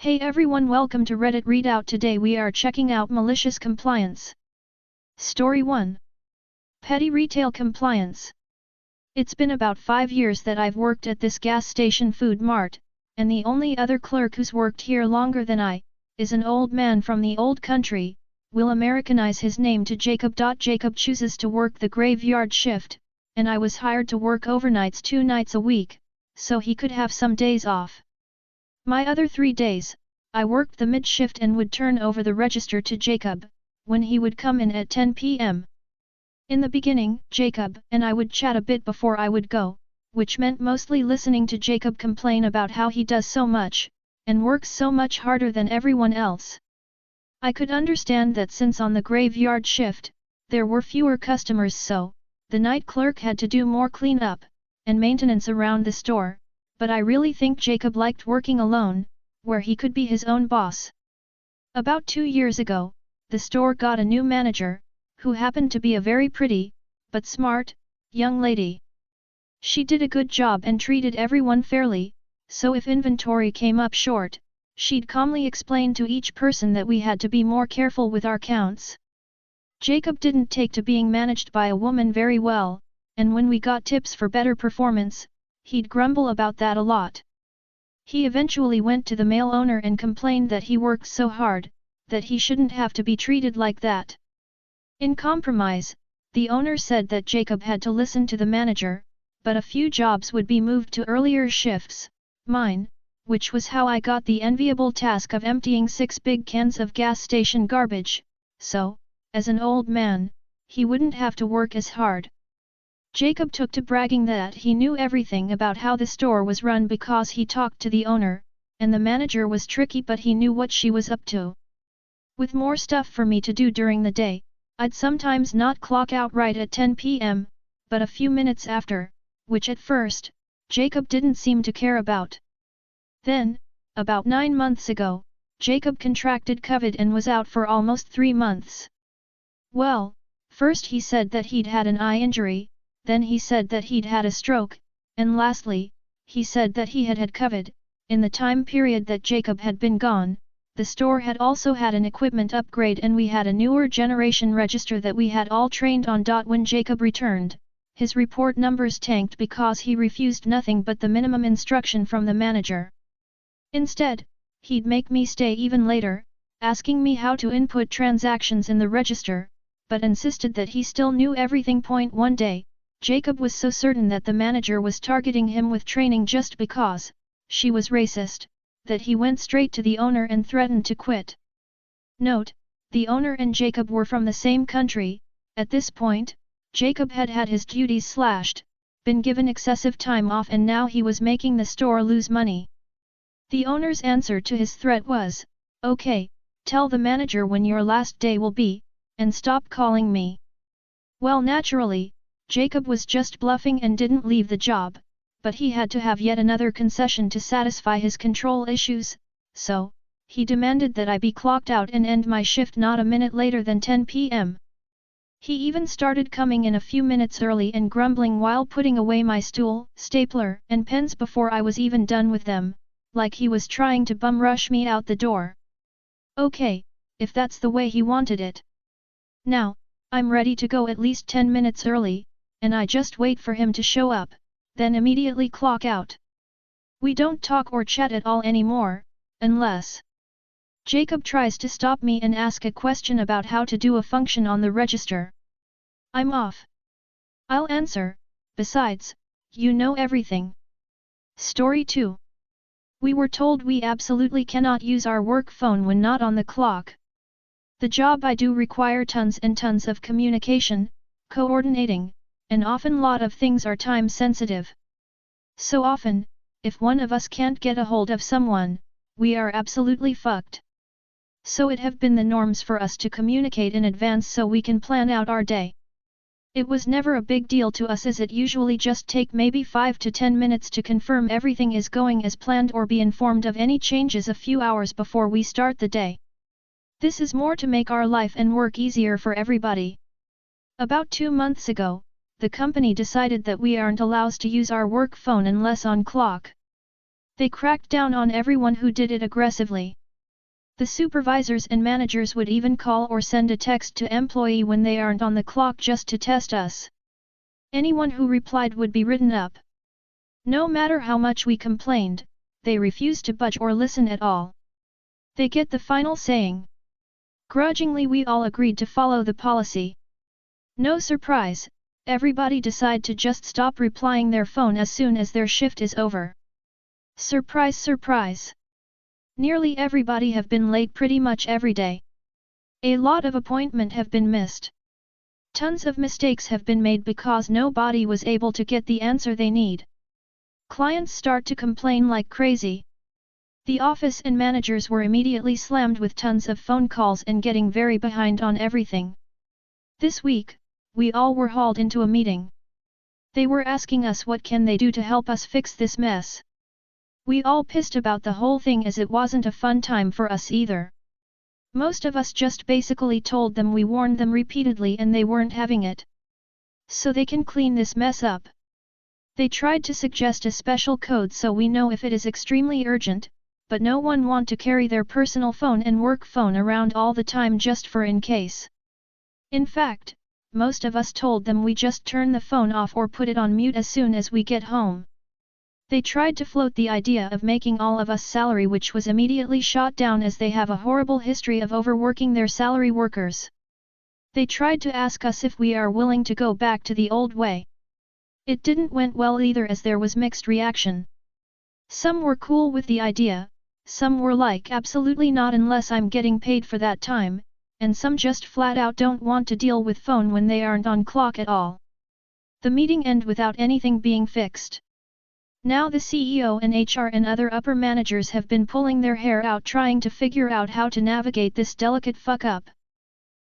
Hey everyone, welcome to Reddit Readout. Today we are checking out Malicious Compliance. Story 1. Petty Retail Compliance. It's been about 5 years that I've worked at this gas station food mart, and the only other clerk who's worked here longer than I, is an old man from the old country. We'll Americanize his name to Jacob. Jacob chooses to work the graveyard shift, and I was hired to work overnights 2 nights a week, so he could have some days off. My other 3 days, I worked the mid-shift and would turn over the register to Jacob, when he would come in at 10 p.m. In the beginning, Jacob and I would chat a bit before I would go, which meant mostly listening to Jacob complain about how he does so much, and works so much harder than everyone else. I could understand that since on the graveyard shift, there were fewer customers, so the night clerk had to do more cleanup and maintenance around the store, but I really think Jacob liked working alone, where he could be his own boss. About 2 years ago, the store got a new manager, who happened to be a very pretty, but smart, young lady. She did a good job and treated everyone fairly, so if inventory came up short, she'd calmly explain to each person that we had to be more careful with our counts. Jacob didn't take to being managed by a woman very well, and when we got tips for better performance, he'd grumble about that a lot. He eventually went to the male owner and complained that he worked so hard, that he shouldn't have to be treated like that. In compromise, the owner said that Jacob had to listen to the manager, but a few jobs would be moved to earlier shifts, mine, which was how I got the enviable task of emptying 6 big cans of gas station garbage, so, as an old man, he wouldn't have to work as hard. Jacob took to bragging that he knew everything about how the store was run because he talked to the owner, and the manager was tricky but he knew what she was up to. With more stuff for me to do during the day, I'd sometimes not clock out right at 10 p.m., but a few minutes after, which at first, Jacob didn't seem to care about. Then, about 9 months ago, Jacob contracted COVID and was out for almost 3 months. Well, first he said that he'd had an eye injury, then he said that he'd had a stroke, and lastly, he said that he had had COVID. In the time period that Jacob had been gone, the store had also had an equipment upgrade and we had a newer generation register that we had all trained on. When Jacob returned, his report numbers tanked because he refused nothing but the minimum instruction from the manager. Instead, he'd make me stay even later, asking me how to input transactions in the register, but insisted that he still knew everything. One day, Jacob was so certain that the manager was targeting him with training just because she was racist, that he went straight to the owner and threatened to quit. Note: the owner and Jacob were from the same country. At this point, Jacob had had his duties slashed, been given excessive time off, and now he was making the store lose money. The owner's answer to his threat was, "Okay, tell the manager when your last day will be, and stop calling me." Well, naturally, Jacob was just bluffing and didn't leave the job, but he had to have yet another concession to satisfy his control issues, so he demanded that I be clocked out and end my shift not a minute later than 10 p.m. He even started coming in a few minutes early and grumbling while putting away my stool, stapler, and pens before I was even done with them, like he was trying to bum rush me out the door. Okay, if that's the way he wanted it. Now, I'm ready to go at least 10 minutes early, and I just wait for him to show up, then immediately clock out. We don't talk or chat at all anymore, unless Jacob tries to stop me and ask a question about how to do a function on the register. I'm off. I'll answer, besides, you know everything. Story 2. We were told we absolutely cannot use our work phone when not on the clock. The job I do require tons and tons of communication, coordinating, and often lot of things are time sensitive. So often, if one of us can't get a hold of someone, we are absolutely fucked. So it have been the norms for us to communicate in advance so we can plan out our day. It was never a big deal to us, as it usually just take maybe 5 to 10 minutes to confirm everything is going as planned or be informed of any changes a few hours before we start the day. This is more to make our life and work easier for everybody. About 2 months ago, the company decided that we aren't allowed to use our work phone unless on clock. They cracked down on everyone who did it aggressively. The supervisors and managers would even call or send a text to employee when they aren't on the clock just to test us. Anyone who replied would be written up. No matter how much we complained, they refused to budge or listen at all. They get the final saying. Grudgingly we all agreed to follow the policy. No surprise, everybody decide to just stop replying their phone as soon as their shift is over. Surprise, surprise! Nearly everybody have been late pretty much every day. A lot of appointments have been missed. Tons of mistakes have been made because nobody was able to get the answer they need. Clients start to complain like crazy. The office and managers were immediately slammed with tons of phone calls and getting very behind on everything. This week, we all were hauled into a meeting. They were asking us what can they do to help us fix this mess. We all pissed about the whole thing as it wasn't a fun time for us either. Most of us just basically told them we warned them repeatedly and they weren't having it. So they can clean this mess up. They tried to suggest a special code so we know if it is extremely urgent, but no one want to carry their personal phone and work phone around all the time just for in case. In fact, most of us told them we just turn the phone off or put it on mute as soon as we get home. They tried to float the idea of making all of us salary, which was immediately shot down as they have a horrible history of overworking their salary workers. They tried to ask us if we are willing to go back to the old way. It didn't went well either as there was mixed reaction. Some were cool with the idea, some were like absolutely not unless I'm getting paid for that time, and some just flat out don't want to deal with phone when they aren't on clock at all. The meeting ended without anything being fixed. Now the CEO and HR and other upper managers have been pulling their hair out trying to figure out how to navigate this delicate fuck-up.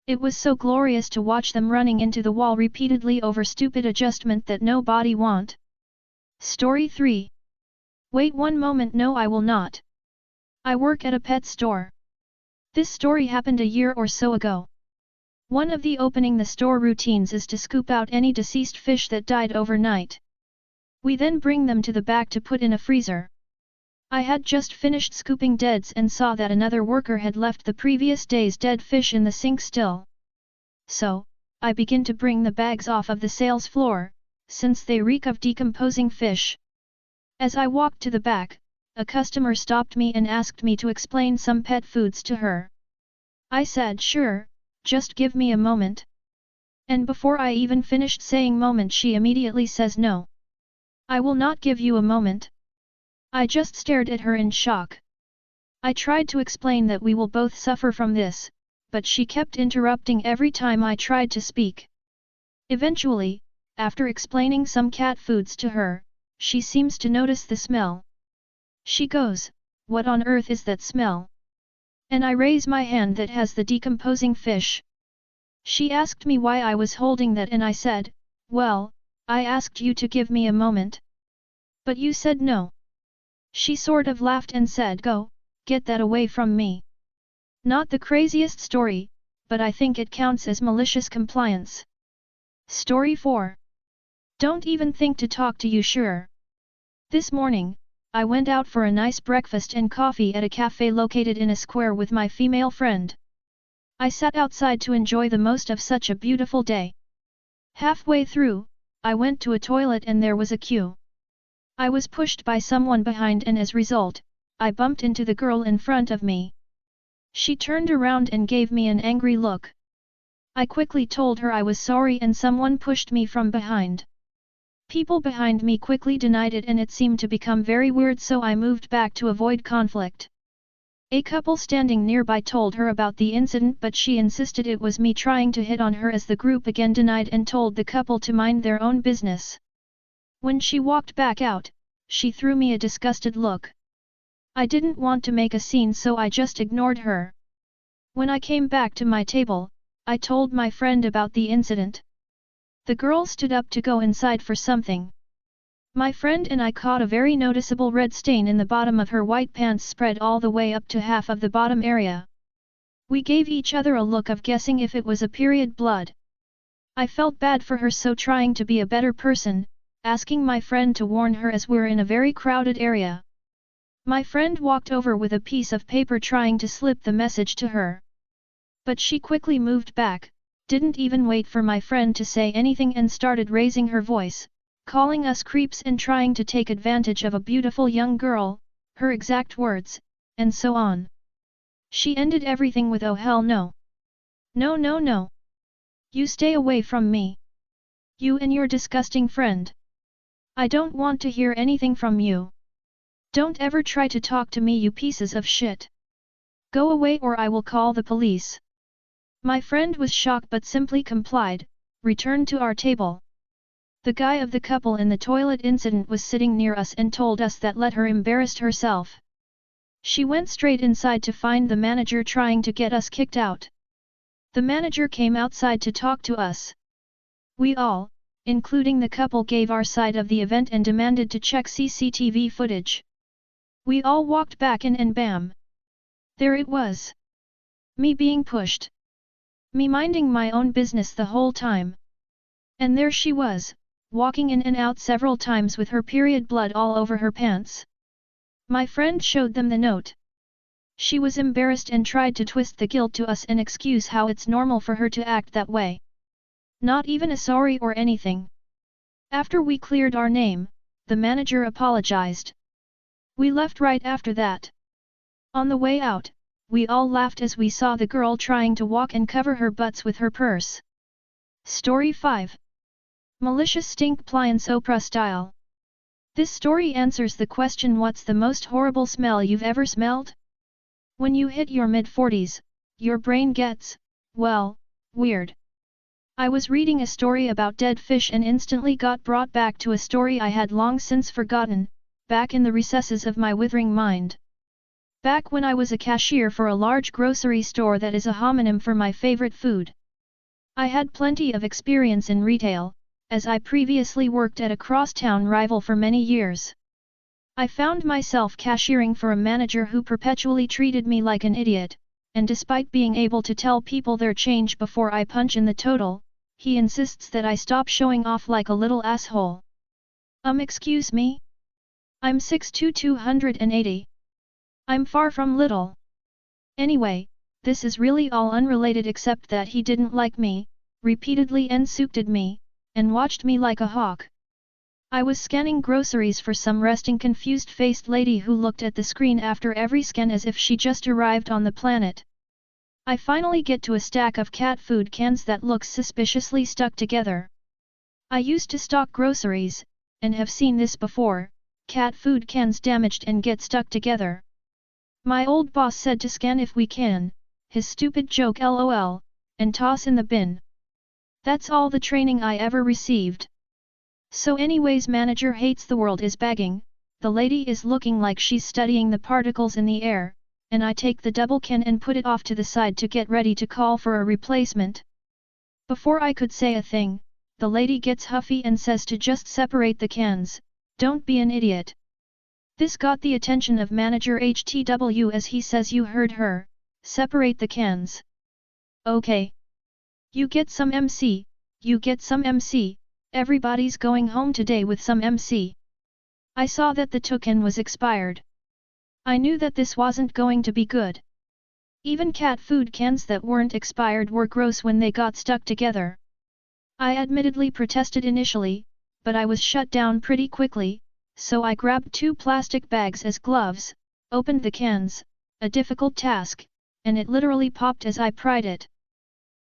It was so glorious to watch them running into the wall repeatedly over stupid adjustment that nobody want. Story 3. Wait one moment, no I will not. I work at a pet store. This story happened a year or so ago. One of the opening the store routines is to scoop out any deceased fish that died overnight. We then bring them to the back to put in a freezer. I had just finished scooping deads and saw that another worker had left the previous day's dead fish in the sink still. So, I begin to bring the bags off of the sales floor, since they reek of decomposing fish. As I walked to the back, a customer stopped me and asked me to explain some pet foods to her. I said sure, just give me a moment. And before I even finished saying moment she immediately says no. I will not give you a moment. I just stared at her in shock. I tried to explain that we will both suffer from this, but she kept interrupting every time I tried to speak. Eventually, after explaining some cat foods to her, she seems to notice the smell. She goes, "What on earth is that smell?" And I raise my hand that has the decomposing fish. She asked me why I was holding that and I said, "Well, I asked you to give me a moment. But you said no." She sort of laughed and said, "Go, get that away from me." Not the craziest story, but I think it counts as malicious compliance. Story 4. Don't even think to talk to you sure. This morning, I went out for a nice breakfast and coffee at a cafe located in a square with my female friend. I sat outside to enjoy the most of such a beautiful day. Halfway through, I went to a toilet and there was a queue. I was pushed by someone behind and as result, I bumped into the girl in front of me. She turned around and gave me an angry look. I quickly told her I was sorry and someone pushed me from behind. People behind me quickly denied it and it seemed to become very weird, so I moved back to avoid conflict. A couple standing nearby told her about the incident, but she insisted it was me trying to hit on her as the group again denied and told the couple to mind their own business. When she walked back out, she threw me a disgusted look. I didn't want to make a scene, so I just ignored her. When I came back to my table, I told my friend about the incident. The girl stood up to go inside for something. My friend and I caught a very noticeable red stain in the bottom of her white pants spread all the way up to half of the bottom area. We gave each other a look of guessing if it was a period blood. I felt bad for her, so trying to be a better person, asking my friend to warn her as we're in a very crowded area. My friend walked over with a piece of paper trying to slip the message to her. But she quickly moved back, didn't even wait for my friend to say anything and started raising her voice, calling us creeps and trying to take advantage of a beautiful young girl, her exact words, and so on. She ended everything with "Oh hell no. No no no. You stay away from me. You and your disgusting friend. I don't want to hear anything from you. Don't ever try to talk to me, you pieces of shit. Go away or I will call the police." My friend was shocked but simply complied, returned to our table. The guy of the couple in the toilet incident was sitting near us and told us that let her embarrassed herself. She went straight inside to find the manager trying to get us kicked out. The manager came outside to talk to us. We all, including the couple, gave our side of the event and demanded to check CCTV footage. We all walked back in and bam! There it was. Me being pushed. Me minding my own business the whole time. And there she was, walking in and out several times with her period blood all over her pants. My friend showed them the note. She was embarrassed and tried to twist the guilt to us and excuse how it's normal for her to act that way. Not even a sorry or anything. After we cleared our name, the manager apologized. We left right after that. On the way out, we all laughed as we saw the girl trying to walk and cover her butts with her purse. Story 5. MaliciousCompliance Oprah style. This story answers the question, what's the most horrible smell you've ever smelled? When you hit your mid-40s, your brain gets, well, weird. I was reading a story about dead fish and instantly got brought back to a story I had long since forgotten, back in the recesses of my withering mind. Back when I was a cashier for a large grocery store that is a homonym for my favorite food. I had plenty of experience in retail, as I previously worked at a crosstown rival for many years. I found myself cashiering for a manager who perpetually treated me like an idiot, and despite being able to tell people their change before I punch in the total, he insists that I stop showing off like a little asshole. Excuse me? I'm 6'2", 280. I'm far from little. Anyway, this is really all unrelated except that he didn't like me, repeatedly insulted me, and watched me like a hawk. I was scanning groceries for some resting confused-faced lady who looked at the screen after every scan as if she just arrived on the planet. I finally get to a stack of cat food cans that looks suspiciously stuck together. I used to stock groceries, and have seen this before, cat food cans damaged and get stuck together. My old boss said to scan if we can, his stupid joke lol, and toss in the bin. That's all the training I ever received. So anyways, manager hates the world is bagging, the lady is looking like she's studying the particles in the air, and I take the double can and put it off to the side to get ready to call for a replacement. Before I could say a thing, the lady gets huffy and says to just separate the cans, don't be an idiot. This got the attention of manager HTW as he says, you heard her, separate the cans. Okay. You get some MC, you get some MC, everybody's going home today with some MC. I saw that the token was expired. I knew that this wasn't going to be good. Even cat food cans that weren't expired were gross when they got stuck together. I admittedly protested initially, but I was shut down pretty quickly, so I grabbed 2 plastic bags as gloves, opened the cans, a difficult task, and it literally popped as I pried it.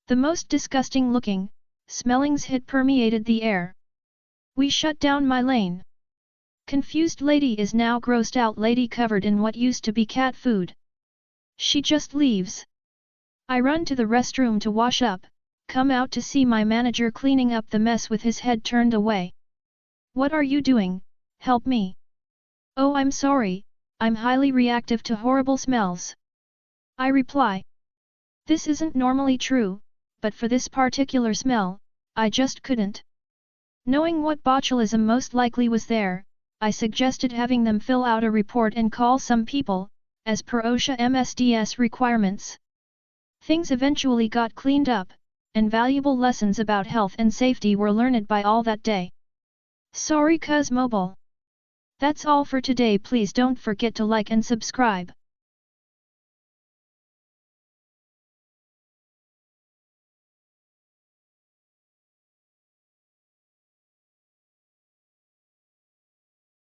The most disgusting looking, smellings hit permeated the air. We shut down my lane. Confused lady is now grossed out lady covered in what used to be cat food. She just leaves. I run to the restroom to wash up, come out to see my manager cleaning up the mess with his head turned away. What are you doing? Help me. Oh, I'm sorry, I'm highly reactive to horrible smells. I reply. This isn't normally true, but for this particular smell, I just couldn't. Knowing what botulism most likely was there, I suggested having them fill out a report and call some people, as per OSHA MSDS requirements. Things eventually got cleaned up, and valuable lessons about health and safety were learned by all that day. Sorry cuz mobile. That's all for today. Please don't forget to like and subscribe.